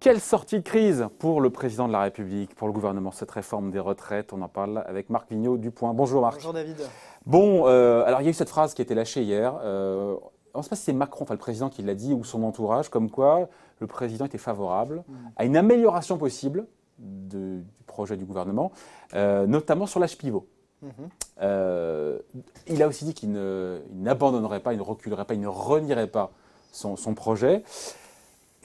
Quelle sortie de crise pour le président de la République, pour le gouvernement, cette réforme des retraites? On en parle avec Marc Vigneault du Point. Bonjour Marc. Bonjour David. Bon, alors il y a eu cette phrase qui a été lâchée hier. On ne sait pas si c'est Macron, enfin le président qui l'a dit, ou son entourage, comme quoi le président était favorable à une amélioration possible du projet du gouvernement, notamment sur l'âge pivot. Il a aussi dit qu'il n'abandonnerait pas, il ne reculerait pas, il ne renierait pas son projet.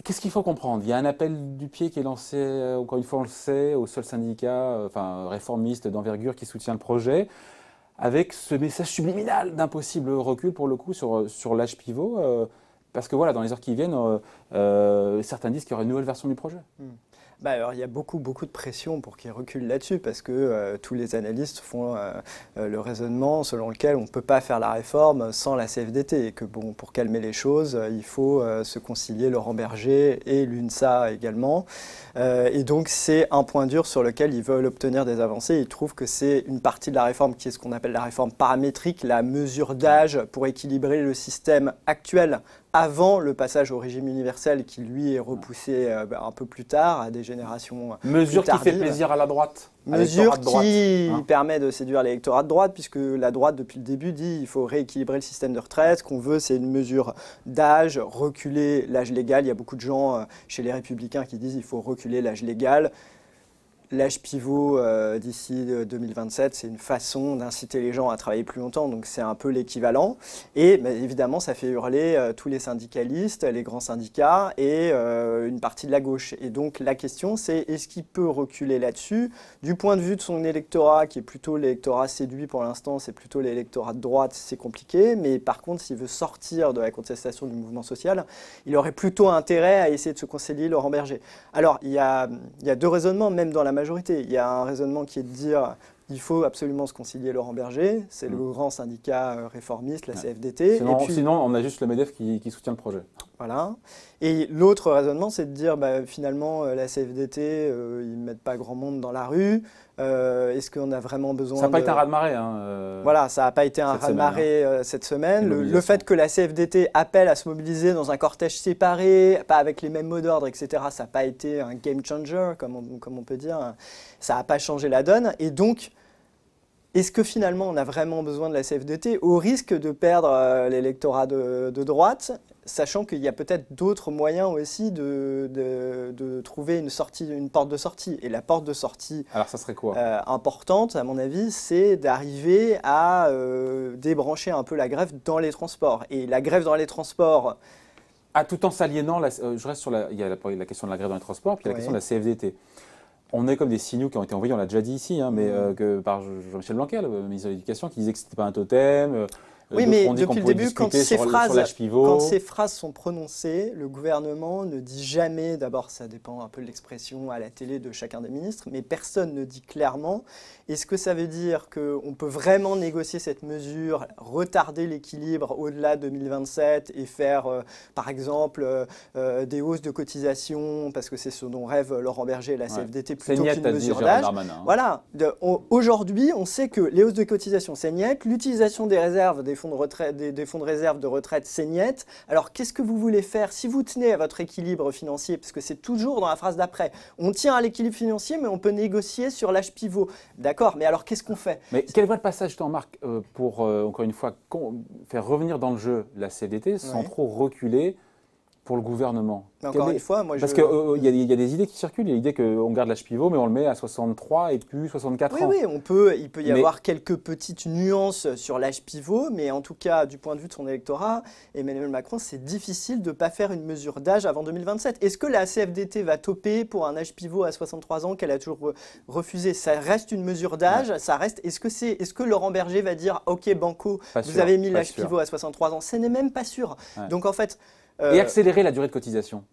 Qu'est-ce qu'il faut comprendre? Il y a un appel du pied qui est lancé, encore une fois on le sait, au seul syndicat réformiste d'envergure qui soutient le projet, avec ce message subliminal d'impossible recul pour le coup sur l'âge pivot, parce que voilà, dans les heures qui viennent, certains disent qu'il y aura une nouvelle version du projet. Alors, il y a beaucoup de pression pour qu'il recule là-dessus parce que tous les analystes font le raisonnement selon lequel on ne peut pas faire la réforme sans la CFDT et que bon, pour calmer les choses, il faut se concilier Laurent Berger et l'UNSA également. Et donc, c'est un point dur sur lequel ils veulent obtenir des avancées. Ils trouvent que c'est une partie de la réforme qui est ce qu'on appelle la réforme paramétrique, la mesure d'âge pour équilibrer le système actuel avant le passage au régime universel qui, lui, est repoussé un peu plus tard, à des générations mesure plus tardives. Qui fait plaisir à la droite. Mesure qui permet de séduire l'électorat de droite, puisque la droite, depuis le début, dit qu'il faut rééquilibrer le système de retraite. Ce qu'on veut, c'est une mesure d'âge, reculer l'âge légal. Il y a beaucoup de gens chez les Républicains qui disent qu'il faut reculer l'âge légal. L'âge pivot d'ici 2027, c'est une façon d'inciter les gens à travailler plus longtemps, donc c'est un peu l'équivalent. Et évidemment, ça fait hurler tous les syndicalistes, les grands syndicats et une partie de la gauche. Et donc la question, c'est est-ce qu'il peut reculer là-dessus? Du point de vue de son électorat, qui est plutôt l'électorat séduit pour l'instant, c'est plutôt l'électorat de droite, c'est compliqué. Mais par contre, s'il veut sortir de la contestation du mouvement social, il aurait plutôt intérêt à essayer de se concilier Laurent Berger. Alors, il y a deux raisonnements, même dans la majorité. Il y a un raisonnement qui est de dire il faut absolument se concilier Laurent Berger, c'est le grand syndicat réformiste, la CFDT. Sinon, on a juste le MEDEF qui soutient le projet. Voilà. Et l'autre raisonnement, c'est de dire finalement, la CFDT, ils ne mettent pas grand monde dans la rue. Est-ce qu'on a vraiment besoin Ça n'a pas été un raz-de-marée. Voilà, ça n'a pas été un raz-de-marée cette semaine. Le fait que la CFDT appelle à se mobiliser dans un cortège séparé, pas avec les mêmes mots d'ordre, etc., ça n'a pas été un game changer, comme on peut dire. Ça n'a pas changé la donne. Et donc, est-ce que finalement on a vraiment besoin de la CFDT au risque de perdre l'électorat de droite, sachant qu'il y a peut-être d'autres moyens aussi de trouver une porte de sortie. Et la porte de sortie alors, ça serait quoi importante, à mon avis, c'est d'arriver à débrancher un peu la grève dans les transports. Et la grève dans les transports... tout en s'aliénant, je reste sur il y a la question de la grève dans les transports, puis la question de la CFDT. On est comme des signaux qui ont été envoyés, on l'a déjà dit ici, par Jean-Michel Blanquer, le ministre de l'Éducation, qui disait que ce n'était pas un totem. Oui, mais depuis le début, quand ces phrases sont prononcées, le gouvernement ne dit jamais, d'abord ça dépend un peu de l'expression à la télé de chacun des ministres, mais personne ne dit clairement. Est-ce que ça veut dire qu'on peut vraiment négocier cette mesure, retarder l'équilibre au-delà de 2027 et faire, par exemple, des hausses de cotisations, parce que c'est ce dont rêve Laurent Berger et la CFDT, plutôt qu'une mesure d'âge. Voilà. Aujourd'hui, on sait que les hausses de cotisations, c'est niette, l'utilisation des réserves, des fonds de réserve de retraite, c'est niette. Alors, qu'est-ce que vous voulez faire si vous tenez à votre équilibre financier? Parce que c'est toujours dans la phrase d'après. On tient à l'équilibre financier, mais on peut négocier sur l'âge pivot. D'accord, mais alors qu'est-ce qu'on fait? Mais quel va le passage, Marc, pour, encore une fois, faire revenir dans le jeu la CFDT sans trop reculer pour le gouvernement? Encore une fois, moi Parce qu'il y a des idées qui circulent. Il y a l'idée qu'on garde l'âge pivot, mais on le met à 63 et plus 64 ans. Oui, il peut y avoir quelques petites nuances sur l'âge pivot, mais en tout cas, du point de vue de son électorat, Emmanuel Macron, c'est difficile de ne pas faire une mesure d'âge avant 2027. Est-ce que la CFDT va toper pour un âge pivot à 63 ans qu'elle a toujours refusé? Ça reste une mesure d'âge, ça reste. Est-ce que Laurent Berger va dire « Ok, banco, vous avez mis l'âge pivot à 63 ans » Ce n'est même pas sûr. Donc en fait... Et accélérer la durée de cotisation.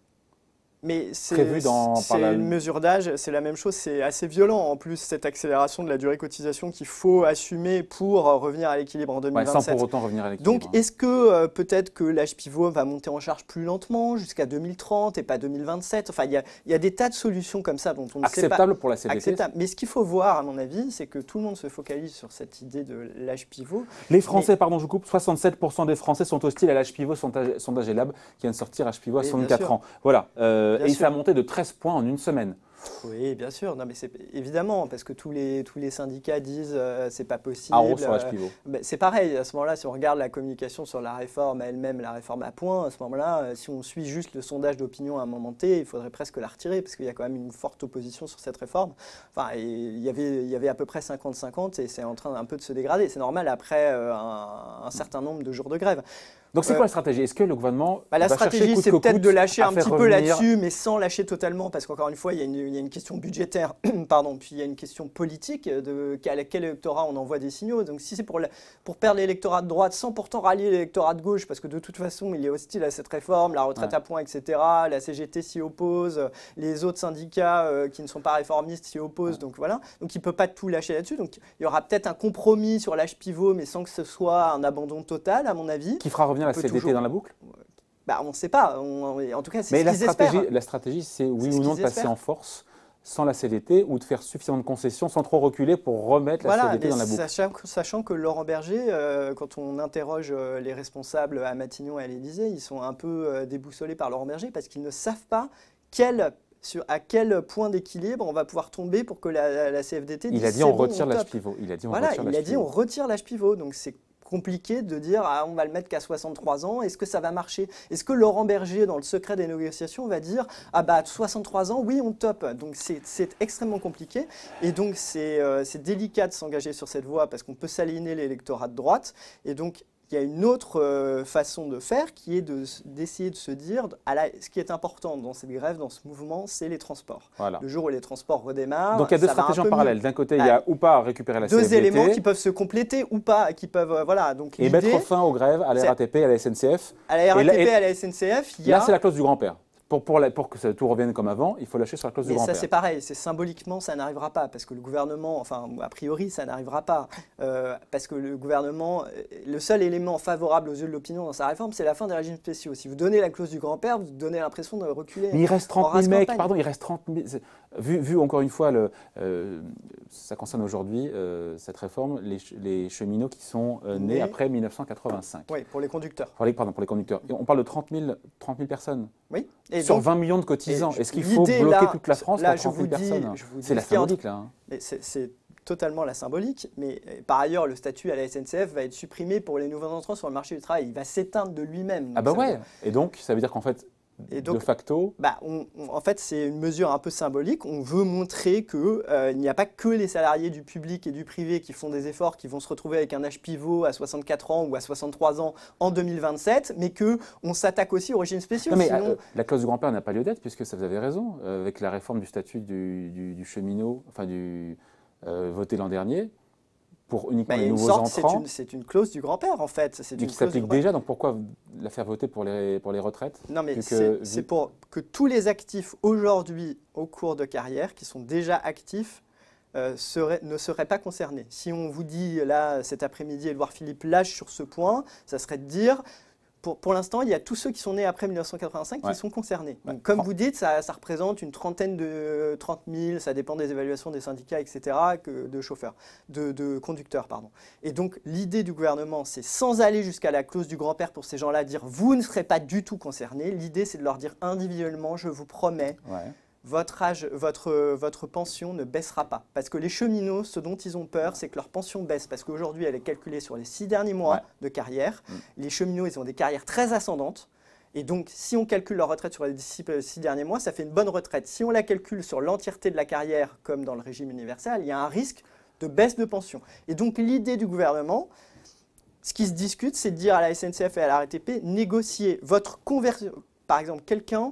Mais prévu par la... une mesure d'âge, c'est la même chose, c'est assez violent en plus cette accélération de la durée cotisation qu'il faut assumer pour revenir à l'équilibre en 2027. Ouais, sans pour autant revenir à l'équilibre. Donc est-ce que peut-être que l'âge pivot va monter en charge plus lentement jusqu'à 2030 et pas 2027? Enfin, il y a des tas de solutions comme ça dont on ne sait pas. Acceptable pour la CVT. Acceptable. Mais ce qu'il faut voir, à mon avis, c'est que tout le monde se focalise sur cette idée de l'âge pivot. Les Français, pardon, je vous coupe, 67% des Français sont hostiles à l'âge pivot, sondage Elab qui vient de sortir, âge pivot à 64 ans. Voilà. Et ça a monté de 13 points en une semaine. Oui, bien sûr. Non, mais c'est évidemment parce que tous les syndicats disent c'est pas possible. Haro sur l'âge pivot. C'est pareil. À ce moment-là, si on regarde la communication sur la réforme elle-même, la réforme à point, à ce moment-là, si on suit juste le sondage d'opinion à un moment T, il faudrait presque la retirer parce qu'il y a quand même une forte opposition sur cette réforme. Enfin, il y avait à peu près 50-50 et c'est en train un peu de se dégrader. C'est normal après un certain nombre de jours de grève. Donc c'est quoi la stratégie? Est-ce que le gouvernement la va stratégie, chercher c'est peut-être de lâcher un petit peu revenir... là-dessus, mais sans lâcher totalement, parce qu'encore une fois, il y a une question budgétaire, pardon, puis il y a une question politique à quel électorat on envoie des signaux. Donc si c'est pour perdre l'électorat de droite sans pourtant rallier l'électorat de gauche, parce que de toute façon, il est hostile à cette réforme, la retraite à points, etc., la CGT s'y oppose, les autres syndicats qui ne sont pas réformistes s'y opposent, donc voilà. Donc il ne peut pas tout lâcher là-dessus. Donc il y aura peut-être un compromis sur l'âge pivot, mais sans que ce soit un abandon total, à mon avis. Qui fera revenir la CVT dans la boucle? On ne sait pas. En tout cas, c'est ce qu'ils espèrent. Mais la stratégie, c'est oui ou non de passer en force sans la CVT ou de faire suffisamment de concessions sans trop reculer pour remettre la CVT dans la boucle. Sachant que Laurent Berger, quand on interroge les responsables à Matignon et à l'Élysée, ils sont un peu déboussolés par Laurent Berger parce qu'ils ne savent pas à quel point d'équilibre on va pouvoir tomber pour que la CFDT dise Il a dit on retire l'âge pivot. Il a dit on retire l'âge pivot. Donc c'est compliqué de dire on va le mettre qu'à 63 ans, est-ce que ça va marcher? Est-ce que Laurent Berger, dans le secret des négociations, va dire à 63 ans, oui, on top? Donc c'est extrêmement compliqué et donc c'est délicat de s'engager sur cette voie parce qu'on peut s'aligner l'électorat de droite et donc il y a une autre façon de faire qui est d'essayer de se dire ce qui est important dans cette grève, dans ce mouvement, c'est les transports. Voilà. Le jour où les transports redémarrent, donc il y a deux stratégies en parallèle. D'un côté, il y a ou pas récupérer la CFDT. Deux éléments qui peuvent se compléter ou pas, qui peuvent voilà. Donc et mettre fin aux grèves à la RATP, à la SNCF. À la RATP, à la SNCF, il y a. Là, c'est la clause du grand-père. Pour que tout revienne comme avant, il faut lâcher sur la clause du grand-père. Ça, c'est pareil. Symboliquement, ça n'arrivera pas parce que le gouvernement, enfin, a priori, ça n'arrivera pas. Parce que le gouvernement, le seul élément favorable aux yeux de l'opinion dans sa réforme, c'est la fin des régimes spéciaux. Si vous donnez la clause du grand-père, vous donnez l'impression de reculer. Mais il reste 30 000 mecs, pardon, il reste 30 000. Vu encore une fois, ça concerne aujourd'hui, cette réforme, les cheminots qui sont nés après 1985. Oui, pour les conducteurs. Pour les conducteurs. Et on parle de 30 000 personnes. Oui. Et sur donc, 20 millions de cotisants. Est-ce qu'il faut bloquer toute la France pour 30 000 personnes? C'est la symbolique, là. C'est totalement la symbolique, mais par ailleurs, le statut à la SNCF va être supprimé pour les nouveaux entrants sur le marché du travail. Il va s'éteindre de lui-même. Ah bah ouais. Et donc, ça veut dire qu'en fait, de facto, en fait, c'est une mesure un peu symbolique. On veut montrer qu'il n'y a pas que les salariés du public et du privé qui font des efforts, qui vont se retrouver avec un âge pivot à 64 ans ou à 63 ans en 2027, mais qu'on s'attaque aussi aux régimes spéciaux. Non, mais la clause du grand-père n'a pas lieu d'être, puisque ça vous avez raison, avec la réforme du statut du cheminot, enfin voté l'an dernier, pour uniquement les nouveaux entrants. C'est une clause du grand-père, en fait. Mais qui s'applique déjà, donc pourquoi la faire voter pour les retraites? Non, mais c'est pour que tous les actifs aujourd'hui, au cours de carrière, qui sont déjà actifs, ne seraient pas concernés. Si on vous dit, là, cet après-midi, Édouard Philippe lâche sur ce point, ça serait de dire... Pour l'instant, il y a tous ceux qui sont nés après 1985 qui sont concernés. Donc, comme vous dites, ça représente une trentaine de 30 000, ça dépend des évaluations des syndicats, etc., de chauffeurs, de conducteurs, pardon. Et donc, l'idée du gouvernement, c'est sans aller jusqu'à la clause du grand-père pour ces gens-là, dire vous ne serez pas du tout concernés. L'idée, c'est de leur dire individuellement, je vous promets, votre pension ne baissera pas. Parce que les cheminots, ce dont ils ont peur, c'est que leur pension baisse. Parce qu'aujourd'hui, elle est calculée sur les 6 derniers mois de carrière. Les cheminots, ils ont des carrières très ascendantes. Et donc, si on calcule leur retraite sur les 6 derniers mois, ça fait une bonne retraite. Si on la calcule sur l'entièreté de la carrière, comme dans le régime universel, il y a un risque de baisse de pension. Et donc, l'idée du gouvernement, ce qui se discute, c'est de dire à la SNCF et à la RATP, négocier votre conversion. Par exemple, quelqu'un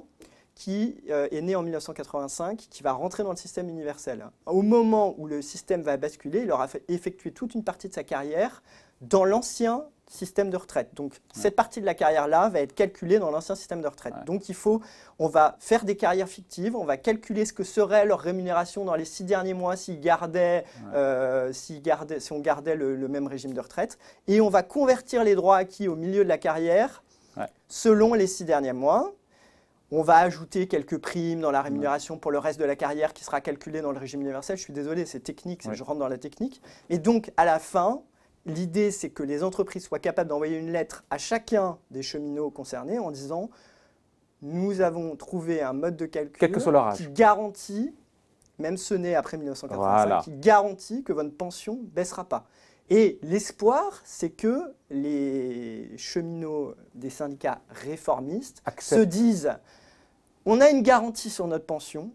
qui est né en 1985, qui va rentrer dans le système universel. Au moment où le système va basculer, il aura effectué toute une partie de sa carrière dans l'ancien système de retraite. Donc, cette partie de la carrière-là va être calculée dans l'ancien système de retraite. Donc, on va faire des carrières fictives, on va calculer ce que serait leur rémunération dans les 6 derniers mois si on gardait le même régime de retraite. Et on va convertir les droits acquis au milieu de la carrière selon les 6 derniers mois. On va ajouter quelques primes dans la rémunération pour le reste de la carrière qui sera calculée dans le régime universel. Je suis désolé, c'est technique, je rentre dans la technique. Et donc, à la fin, l'idée, c'est que les entreprises soient capables d'envoyer une lettre à chacun des cheminots concernés en disant « Nous avons trouvé un mode de calcul qui garantit, même ce n'est après 1985, qui garantit que votre pension ne baissera pas. » Et l'espoir, c'est que les cheminots des syndicats réformistes se disent « On a une garantie sur notre pension,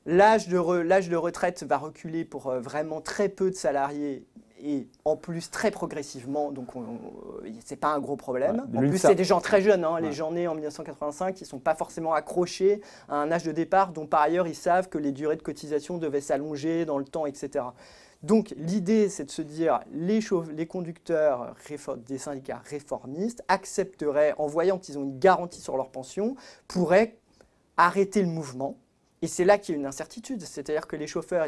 l'âge de retraite va reculer pour vraiment très peu de salariés et en plus très progressivement, donc ce n'est pas un gros problème. En plus, c'est des gens très jeunes, les gens nés en 1985 qui ne sont pas forcément accrochés à un âge de départ dont par ailleurs ils savent que les durées de cotisation devaient s'allonger dans le temps, etc. » Donc l'idée, c'est de se dire les conducteurs des syndicats réformistes accepteraient, en voyant qu'ils ont une garantie sur leur pension, pourraient arrêter le mouvement. Et c'est là qu'il y a une incertitude, c'est-à-dire que les chauffeurs,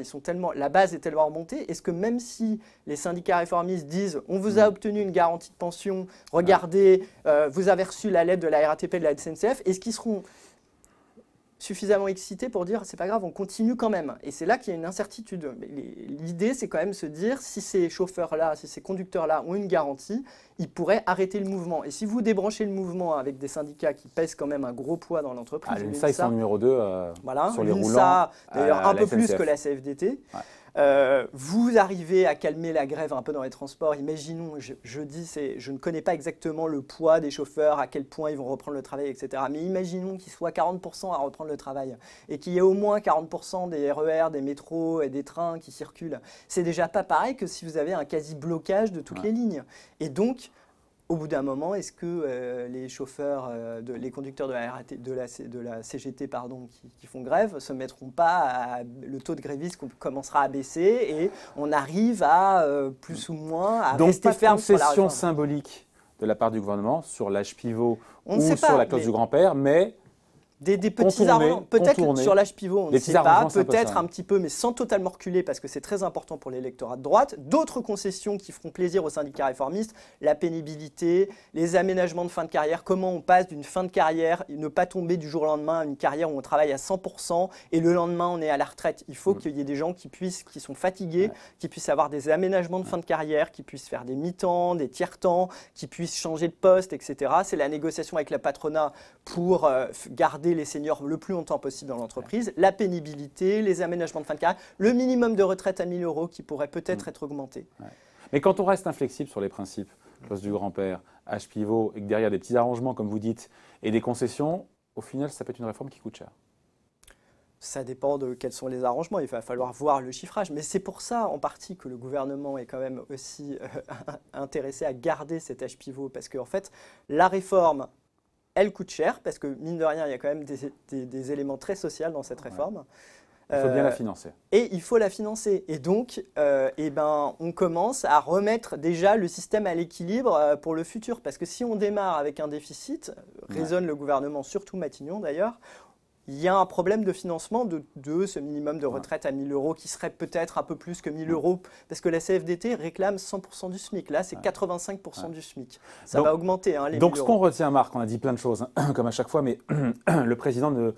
la base est tellement remontée, est-ce que même si les syndicats réformistes disent « on vous a obtenu une garantie de pension, regardez, vous avez reçu la lettre de la RATP et de la SNCF », est-ce qu'ils seront suffisamment excités pour dire « c'est pas grave, on continue quand même ». Et c'est là qu'il y a une incertitude. L'idée, c'est quand même se dire si ces chauffeurs-là, si ces conducteurs-là ont une garantie, ils pourraient arrêter le mouvement. Et si vous débranchez le mouvement avec des syndicats qui pèsent quand même un gros poids dans l'entreprise, l'UNSA, ils sont numéro 2 sur les roulants. D'ailleurs, un peu plus que la CFDT. Vous arrivez à calmer la grève un peu dans les transports. Imaginons, je ne connais pas exactement le poids des chauffeurs, à quel point ils vont reprendre le travail, etc. Mais imaginons qu'ils soient 40% à reprendre le travail et qu'il y ait au moins 40% des RER, des métros et des trains qui circulent. C'est déjà pas pareil que si vous avez un quasi-blocage de toutes les lignes. Et donc, au bout d'un moment, est-ce que les chauffeurs, les conducteurs de la CGT qui font grève ne se mettront pas le taux de grévistes commencera à baisser et on arrive à plus ou moins à rester ferme sur la réforme. Donc, pas de concession symbolique de la part du gouvernement sur l'âge pivot ou sur la clause du grand-père, mais des petits arrangements, peut-être sur l'âge pivot, on ne sait pas, peut-être un petit peu, mais sans totalement reculer parce que c'est très important pour l'électorat de droite. D'autres concessions qui feront plaisir aux syndicats réformistes, la pénibilité, les aménagements de fin de carrière, comment on passe d'une fin de carrière, ne pas tomber du jour au lendemain à une carrière où on travaille à 100% et le lendemain on est à la retraite. Il faut qu'il y ait des gens qui sont fatigués, qui puissent avoir des aménagements de fin de carrière, qui puissent faire des mi-temps, des tiers-temps, qui puissent changer de poste, etc. C'est la négociation avec la patronat pour garder les seniors le plus longtemps possible dans l'entreprise, la pénibilité, les aménagements de fin de carrière, le minimum de retraite à 1 000 € qui pourrait peut-être être augmenté. Mais quand on reste inflexible sur les principes, clause du grand-père, âge pivot, et que derrière des petits arrangements, comme vous dites, et des concessions, au final, ça peut être une réforme qui coûte cher. Ça dépend de quels sont les arrangements, il va falloir voir le chiffrage. Mais c'est pour ça, en partie, que le gouvernement est quand même aussi intéressé à garder cet âge pivot, parce qu'en fait, la réforme, elle coûte cher parce que, mine de rien, il y a quand même des éléments très sociaux dans cette réforme. Il faut bien la financer. Et il faut la financer. Et donc, on commence à remettre déjà le système à l'équilibre pour le futur. Parce que si on démarre avec un déficit, raisonne le gouvernement, surtout Matignon d'ailleurs, il y a un problème de financement de ce minimum de retraite à 1 000 € qui serait peut-être un peu plus que 1 000 € parce que la CFDT réclame 100% du SMIC. Là, c'est 85% du SMIC. Ça va augmenter, les 1 000 €. Donc, ce qu'on retient, Marc, on a dit plein de choses, comme à chaque fois, mais le président ne...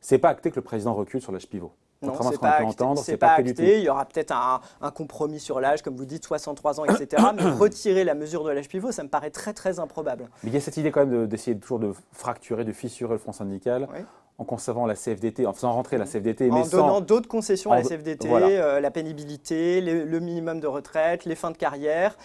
C'est pas acté que le président recule sur l'âge pivot. Contrairement à ce qu'on a pu entendre, c'est pas acté du tout. Il y aura peut-être un compromis sur l'âge, comme vous dites, 63 ans, etc. Mais retirer la mesure de l'âge pivot, ça me paraît très, très improbable. Mais il y a cette idée quand même d'essayer toujours de fracturer, de fissurer le front syndical. En conservant la CFDT, en faisant rentrer la CFDT, mais en donnant d'autres concessions à la CFDT, la pénibilité, le minimum de retraite, les fins de carrière,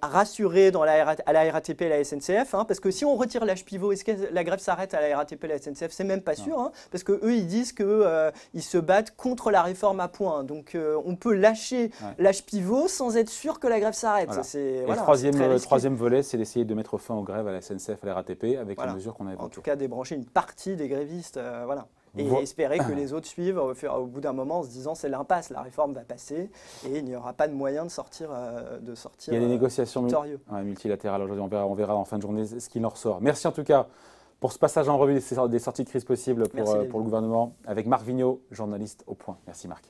rassurer à la RATP et la SNCF, parce que si on retire l'âge pivot, est-ce que la grève s'arrête à la RATP et la SNCF? C'est même pas sûr, parce qu'eux, ils disent qu'ils se battent contre la réforme à point. Donc on peut lâcher l'âge pivot sans être sûr que la grève s'arrête. Et le troisième volet, c'est d'essayer de mettre fin aux grèves à la SNCF et à la RATP avec les mesures qu'on a évoquées. En tout cas, débrancher une partie des grévistes. Voilà. et espérer que les autres suivent au bout d'un moment en se disant c'est l'impasse, la réforme va passer et il n'y aura pas de moyen de sortir Il y a des négociations multilatérales aujourd'hui, on verra en fin de journée ce qu'il en ressort. Merci en tout cas pour ce passage en revue des sorties de crise possibles pour le gouvernement avec Marc Vigneault, journaliste au Point. Merci Marc.